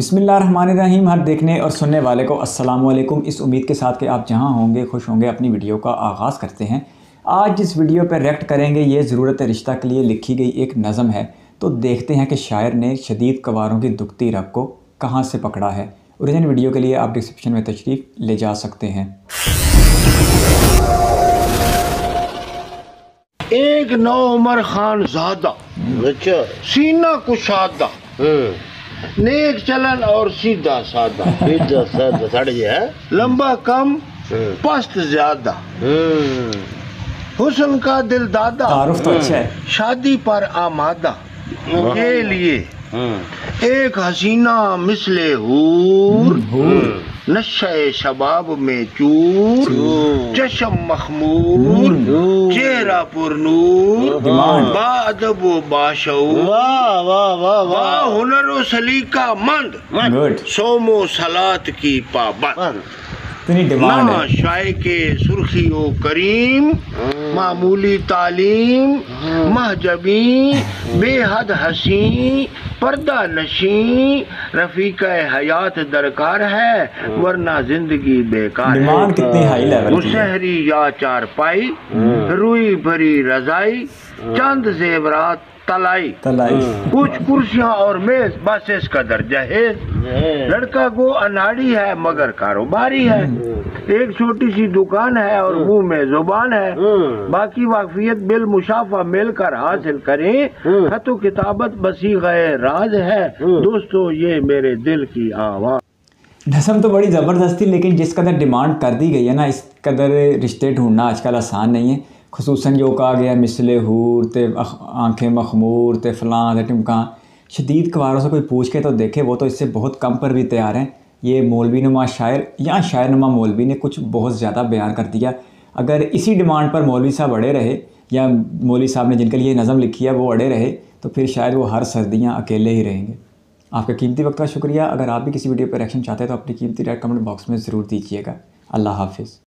बिस्मिल्लाहिर्रहमानिर्रहीम। हर देखने और सुनने वाले को अस्सलाम वालेकुम। इस उम्मीद के साथ कि आप जहां होंगे खुश होंगे, अपनी वीडियो का आगाज़ करते हैं। आज जिस वीडियो पर रिएक्ट करेंगे ये ज़रूरत रिश्ता के लिए लिखी गई एक नज़म है। तो देखते हैं कि शायर ने शदीद कवारों की दुखती रग को कहाँ से पकड़ा है। ओरिजिनल वीडियो के लिए आप डिस्क्रिप्शन में तशरीफ़ ले जा सकते हैं। एक नौ उमर खान ज़ादा, अच्छा सीना कुशादा, नेक चलन और सीधा सादा, सीधा सादा साढ़े है, लंबा कम पस्त ज्यादा, हुस्न का दिल दादा, तारुफ तो अच्छा है। शादी पर आमादा के लिए एक हसीना मिसले हूर, नशे शबाब में चूर, चश्म मखमूर, चेहरा पुरनूर, बाअदब व बाशऊर, बा हुनर व सलीका मंद, सोमो सलात की पाबंद, ना शाय के सुर्खी ओ करीम, मामूली तालीम, महजबी बेहद हसी, पर्दा नशी, रफीका हयात दरकार है वरना जिंदगी बेकार है। कितनी हाई लेवल की है। मुसहरी या चारपाई, रुई भरी रजाई, चंद जेवरात तलाई, कुछ कुर्सियां और मेज, बस इसका दर्जा है। लड़का को अनाड़ी है मगर कारोबारी है, एक छोटी सी दुकान है और मुंह में जुबान है, बाकी वाकफियत बिल मुशाफा मिलकर हासिल करें, खतो किताबत बसी गए राज है, दोस्तों ये मेरे दिल की आवाज़। नज़म तो बड़ी ज़बरदस्ती, लेकिन जिस कदर डिमांड कर दी गई है ना, इस कदर रिश्ते ढूंढना आजकल आसान नहीं है। खुसूसन जो कहा गया मिसले हूर ते आंखें मखमूर ते फलां ते टिमकां, शदीद कवारों से कोई पूछ के तो देखे, वो तो इससे बहुत कम पर भी तैयार हैं। ये मौलवी नुमा शायर या शायर नुमा मौलवी ने कुछ बहुत ज़्यादा बयान कर दिया। अगर इसी डिमांड पर मौलवी साहब अड़े रहे, या मौलवी साहब ने जिनके लिए नज़म लिखी है वो अड़े रहे, तो फिर शायद वो हर सर्दियाँ अकेले ही रहेंगे। आपका कीमती वक्त का शुक्रिया। अगर आप भी किसी वीडियो पर रिएक्शन चाहते हैं तो अपनी कीमती राय कमेंट बॉक्स में ज़रूर दीजिएगा। अल्लाह हाफिज़।